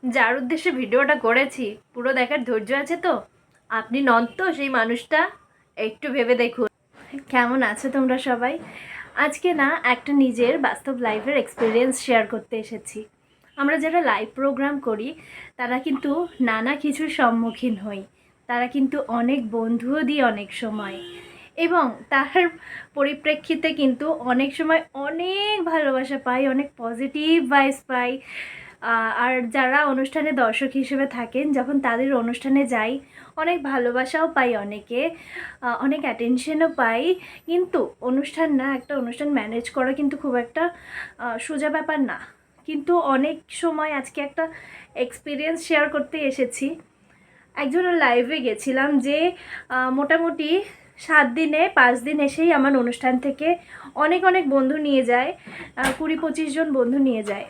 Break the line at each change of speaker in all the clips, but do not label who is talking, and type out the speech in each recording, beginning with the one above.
যার উদ্দেশ্যে ভিডিওটা করেছি পুরো দেখার ধৈর্য আছে তো? আপনি নন তো সেই মানুষটা? একটু ভেবে দেখুন। কেমন আছো তোমরা সবাই? আজকে না একটা নিজের বাস্তব লাইফের এক্সপিরিয়েন্স শেয়ার করতে এসেছি। আমরা যারা লাইভ প্রোগ্রাম করি তারা কিন্তু নানা কিছুর সম্মুখীন হই, তারা কিন্তু অনেক বন্ধুও দিই অনেক সময়, এবং তার পরিপ্রেক্ষিতে কিন্তু অনেক সময় অনেক ভালোবাসা পাই, অনেক পজিটিভ ভাইবস পাই। আর যারা অনুষ্ঠানে দর্শক হিসেবে থাকেন, যখন তাদের অনুষ্ঠানে যাই অনেক ভালোবাসাও পাই, অনেকে অনেক অ্যাটেনশনও পাই। কিন্তু একটা অনুষ্ঠান ম্যানেজ করা কিন্তু খুব একটা সোজা ব্যাপার না। কিন্তু অনেক সময় আজকে একটা এক্সপিরিয়েন্স শেয়ার করতে এসেছি। একজনের লাইভে গেছিলাম যে মোটামুটি 7 দিনে 5 দিন এসেই আমার অনুষ্ঠান থেকে অনেক অনেক বন্ধু নিয়ে যায়, 20-25 জন বন্ধু নিয়ে যায়।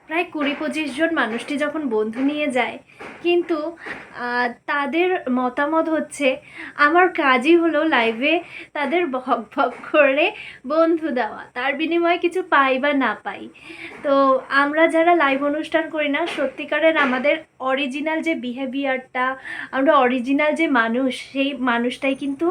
প্রায় 20-25 জন মানুষটি যখন বন্ধু নিয়ে যায়, কিন্তু তাদের মতামত হচ্ছে আমার কাজই হলো লাইভে তাদের ভক ভক করে বন্ধু দেওয়া, তার বিনিময়ে কিছু পাই বা না পাই। তো আমরা যারা লাইভ অনুষ্ঠান করি না, সত্যিকারের আমাদের অরিজিনাল যে বিহেভিয়ারটা, আমরা অরিজিনাল যে মানুষ, সেই মানুষটাই কিন্তু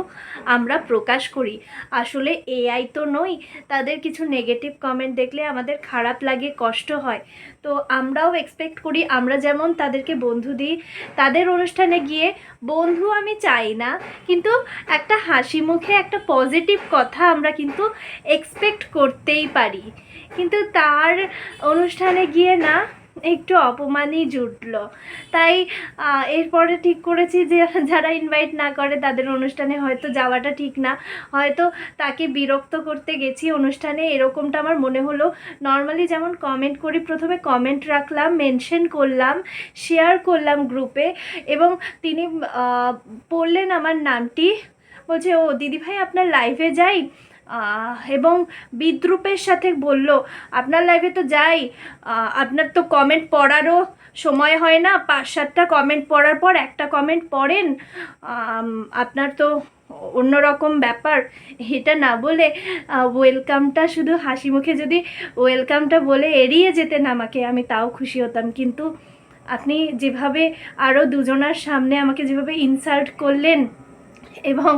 আমরা প্রকাশ করি। আসলে এআই তো নই। তাদের কিছু নেগেটিভ কমেন্ট দেখলে আমাদের খারাপ লাগে, কষ্ট হয়। তো আমরাও এক্সপেক্ট করি আমরা যেমন তাদেরকে বন্ধু দিই, তাদের অনুষ্ঠানে গিয়ে বন্ধু আমি চাই না, কিন্তু একটা হাসি মুখে একটা পজিটিভ কথা আমরা কিন্তু এক্সপেক্ট করতেই পারি। কিন্তু তার অনুষ্ঠানে গিয়ে না একটু অপমানই জুটলো। তাই এরপরে ঠিক করেছি যে যারা ইনভাইট না করে তাদের অনুষ্ঠানে হয়তো যাওয়াটা ঠিক না। হয়তো তাকে বিরক্ত করতে গেছি অনুষ্ঠানে, এরকমটা আমার মনে হলো। নর্মালি যেমন কমেন্ট করি, প্রথমে কমেন্ট রাখলাম, মেনশন করলাম, শেয়ার করলাম গ্রুপে, এবং তিনি পড়লেন আমার নামটি, বলছে ও দিদিভাই আপনার লাইভে যাই, এবং বিদ্রূপের সাথে বলল আপনার লাইভে তো যাই, আপনার তো কমেন্ট পড়ারও সময় হয় না, 5-7টা কমেন্ট পড়ার পর একটা কমেন্ট পড়েন, আপনার তো অন্যরকম ব্যাপার। এটা না বলে ওয়েলকামটা শুধু হাসি মুখে যদি ওয়েলকামটা বলে এড়িয়ে যেতেন আমাকে, আমি তাও খুশি হতাম। কিন্তু আপনি যেভাবে আরও দুজনার সামনে আমাকে যেভাবে ইনসাল্ট করলেন এবং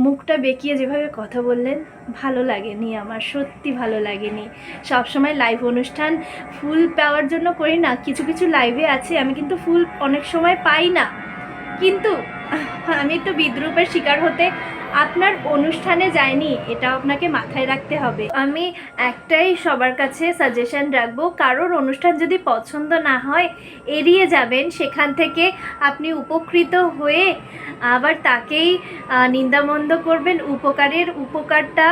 মুখটা বেঁকিয়ে যেভাবে কথা বললেন, ভালো লাগেনি আমার, সত্যি ভালো লাগেনি। সবসময় লাইভ অনুষ্ঠান ফুল পাওয়ার জন্য করি না, কিছু কিছু লাইভে আছে আমি কিন্তু ফুল অনেক সময় পাই না, কিন্তু আমি তো বিদ্রূপের শিকার হতে আপনার অনুষ্ঠানে যাইনি, এটা আপনাকে মাথায় রাখতে হবে। আমি একটাই সবার কাছে সাজেশন রাখবো, কারোর অনুষ্ঠান যদি পছন্দ না হয় এড়িয়ে যাবেন, সেখান থেকে আপনি উপকৃত হয়ে আবার তাকেই নিন্দামন্দ করবেন, উপকারটা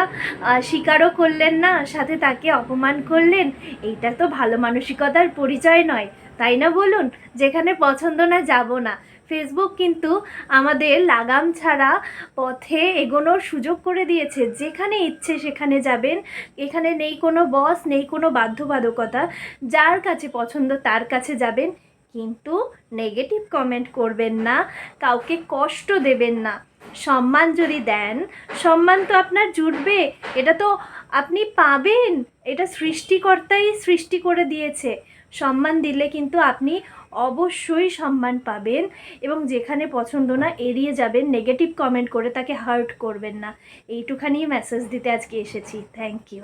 স্বীকারও করলেন না, সাথে তাকে অপমান করলেন। এইটা তো ভালো মানসিকতার পরিচয় নয়, তাই না বলুন? যেখানে পছন্দ না যাব না। ফেসবুক কিন্তু আমাদের লাগাম ছাড়া পথে এগোনোর সুযোগ করে দিয়েছে, যেখানে ইচ্ছে সেখানে যাবেন। এখানে নেই কোনো বস, নেই কোনো বাধ্যবাধকতা, যার কাছে পছন্দ তার কাছে যাবেন, কিন্তু নেগেটিভ কমেন্ট করবেন না, কাউকে কষ্ট দেবেন না। সম্মান যদি দেন, সম্মান তো আপনার জুটবে, এটা তো আপনি পাবেন, এটা সৃষ্টিকর্তাই সৃষ্টি করে দিয়েছে। সম্মান দিলে কিন্তু আপনি অবশ্যই সম্মান পাবেন, এবং যেখানে পছন্দ না এড়িয়ে যাবেন, নেগেটিভ কমেন্ট করে তাকে হার্ট করবেন না। এইটুখানি মেসেজ দিতে আজকে এসেছি। Thank you.